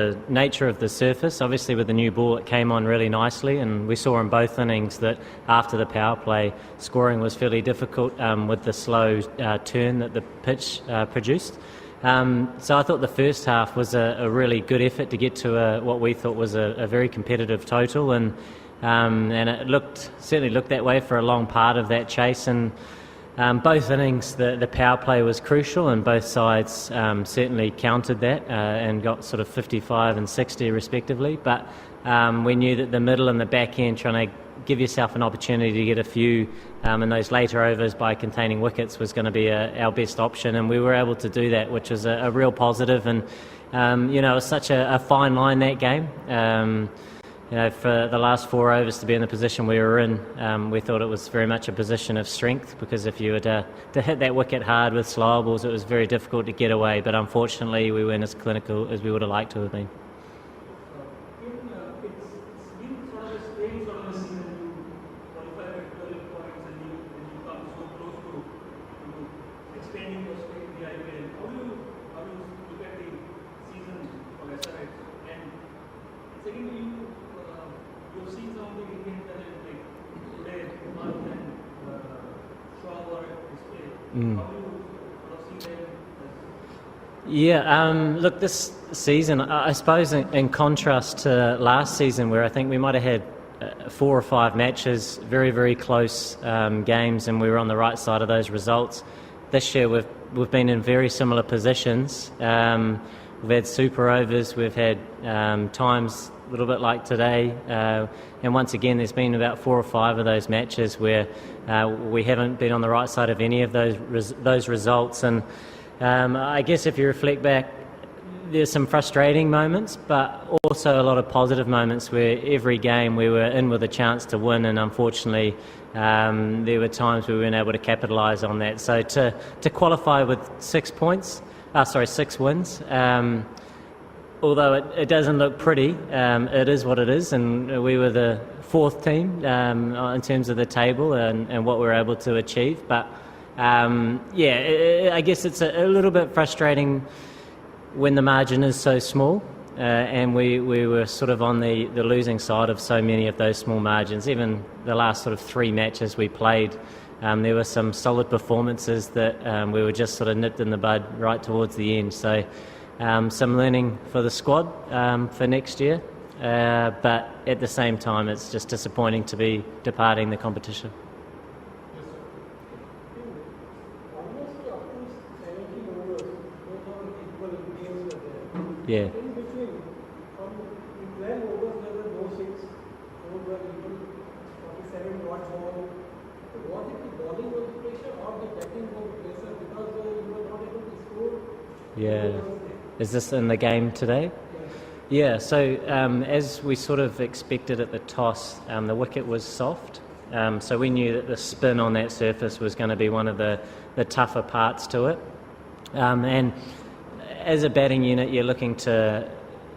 The nature of the surface, obviously with the new ball it came on really nicely, and we saw in both innings that after the power play scoring was fairly difficult with the slow turn that the pitch produced. So I thought the first half was a really good effort to get to what we thought was a very competitive total, and it certainly looked that way for a long part of that chase. And both innings, the power play was crucial, and both sides certainly countered that and got sort of 55 and 60 respectively. But we knew that the middle and the back end, trying to give yourself an opportunity to get a few in those later overs by containing wickets, was going to be our best option, and we were able to do that, which was a real positive. And it was such a fine line, that game. For the last 4 overs to be in the position we were in, we thought it was very much a position of strength, because if you were to hit that wicket hard with slower balls, it was very difficult to get away. But unfortunately, we weren't as clinical as we would have liked to have been. Expanding your stay in the IPL. How do you look at the season for SRH? And secondly, you've seen some of the Indian talent like today, Kumar and Shaw were displayed. How do you sort of see them? Yeah, look, this season, I suppose in contrast to last season, where I think we might have had 4 or 5 matches, very, very close games, and we were on the right side of those results. This year we've been in very similar positions. We've had super overs, we've had times a little bit like today, and once again there's been about 4 or 5 of those matches where we haven't been on the right side of any of those results. And I guess if you reflect back, there's some frustrating moments, but also a lot of positive moments where every game we were in with a chance to win, and unfortunately there were times we weren't able to capitalise on that. So to qualify with 6 wins, although it doesn't look pretty, it is what it is, and we were the 4th team in terms of the table and what we were able to achieve. But I guess it's a little bit frustrating when the margin is so small, and we were sort of on the losing side of so many of those small margins. Even the last sort of 3 matches we played, there were some solid performances that we were just sort of nipped in the bud right towards the end. So some learning for the squad for next year, but at the same time it's just disappointing to be departing the competition. Yeah. In between, from the 12 overs, there were no 6, 4 were even 47 not ball. Was it the bowling was the pressure or the batting was the pressure, because you were not able to score? Yeah. Is this in the game today? Yeah, so as we sort of expected at the toss, the wicket was soft. So we knew that the spin on that surface was going to be one of the tougher parts to it. And as a batting unit, you're looking to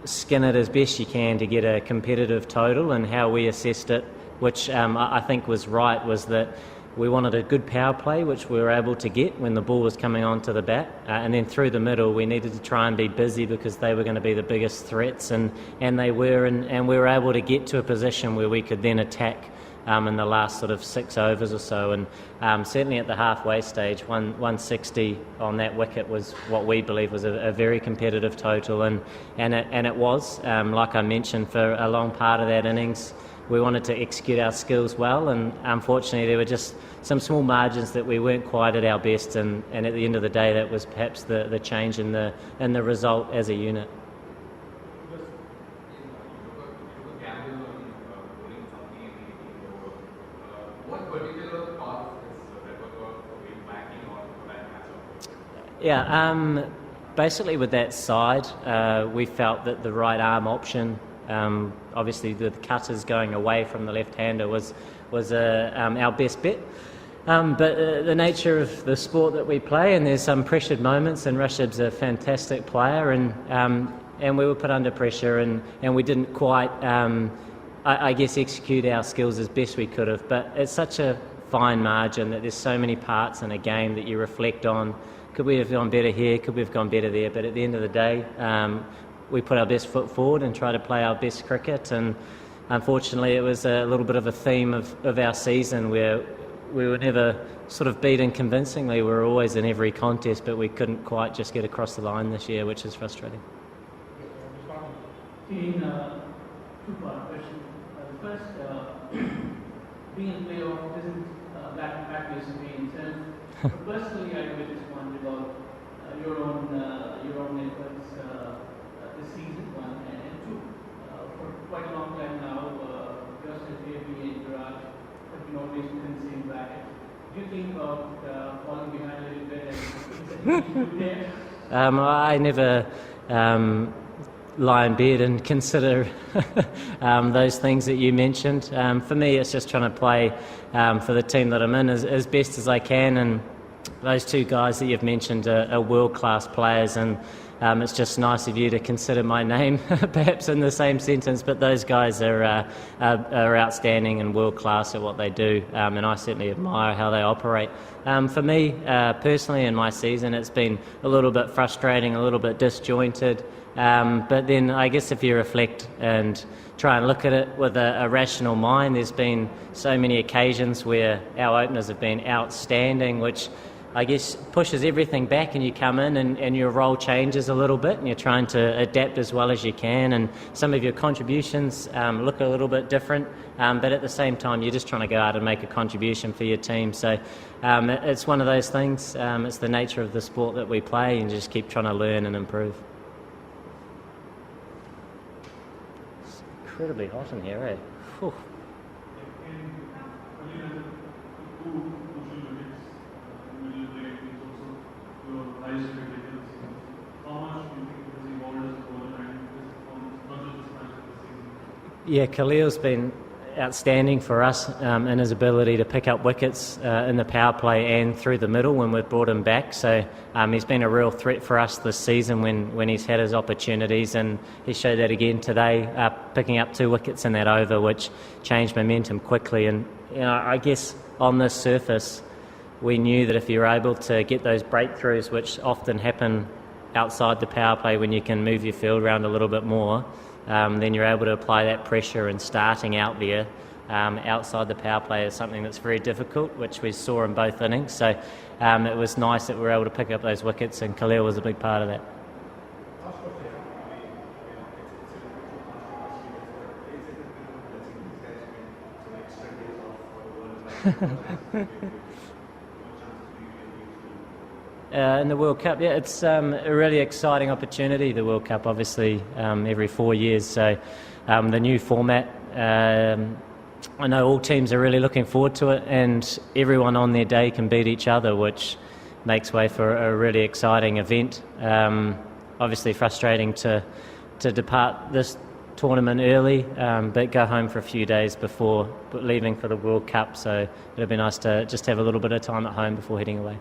skin it as best you can to get a competitive total, and how we assessed it, which I think was right, was that we wanted a good power play, which we were able to get when the ball was coming onto the bat, and then through the middle we needed to try and be busy because they were going to be the biggest threats, and they were, and we were able to get to a position where we could then attack in the last sort of 6 overs or so. And certainly at the halfway stage, 160 on that wicket was what we believe was a very competitive total, and it was, like I mentioned, for a long part of that innings we wanted to execute our skills well, and unfortunately there were just some small margins that we weren't quite at our best, and at the end of the day that was perhaps the change in the result as a unit. Yeah, basically with that side, we felt that the right arm option, obviously the cutters going away from the left-hander was our best bet. But the nature of the sport that we play, and there's some pressured moments, and Rashid's a fantastic player, and we were put under pressure, and we didn't quite, I guess, execute our skills as best we could have. But it's such a fine margin that there's so many parts in a game that you reflect on. Could we have gone better here? Could we have gone better there? But at the end of the day, we put our best foot forward and try to play our best cricket. And unfortunately, it was a little bit of a theme of our season where we were never sort of beaten convincingly. We were always in every contest, but we couldn't quite just get across the line this year, which is frustrating. Kane, two-part question. The first, being in playoff isn't back to SRH itself. But personally, I was just wondering about your own efforts this season, one, and two. For quite a long time now, just as JB and Raj have been always in the same bracket. Do you think about falling behind a little bit and things that you do there? I never lie in bed and consider those things that you mentioned. For me, it's just trying to play for the team that I'm in as best as I can, and those two guys that you've mentioned are world-class players, and it's just nice of you to consider my name perhaps in the same sentence, but those guys are outstanding and world-class at what they do, and I certainly admire how they operate. For me, personally, in my season, it's been a little bit frustrating, a little bit disjointed, but then I guess if you reflect and try and look at it with a rational mind, there's been so many occasions where our openers have been outstanding, which I guess pushes everything back, and you come in and your role changes a little bit, and you're trying to adapt as well as you can, and some of your contributions look a little bit different, but at the same time you're just trying to go out and make a contribution for your team. So it's one of those things, it's the nature of the sport that we play, and just keep trying to learn and improve. It's incredibly hot in here, eh? Whew. Yeah, Khalil's been outstanding for us in his ability to pick up wickets in the power play and through the middle when we've brought him back. So he's been a real threat for us this season when he's had his opportunities, and he showed that again today, picking up 2 wickets in that over, which changed momentum quickly. And I guess on this surface, we knew that if you're able to get those breakthroughs, which often happen outside the power play when you can move your field around a little bit more, then you're able to apply that pressure, and starting out there outside the power play is something that's very difficult, which we saw in both innings. So it was nice that we were able to pick up those wickets, and Khalil was a big part of that. In the World Cup, yeah, it's a really exciting opportunity, the World Cup, obviously every 4 years. So the new format, I know all teams are really looking forward to it, and everyone on their day can beat each other, which makes way for a really exciting event. Obviously frustrating to depart this tournament early, but go home for a few days before leaving for the World Cup. So it'll be nice to just have a little bit of time at home before heading away.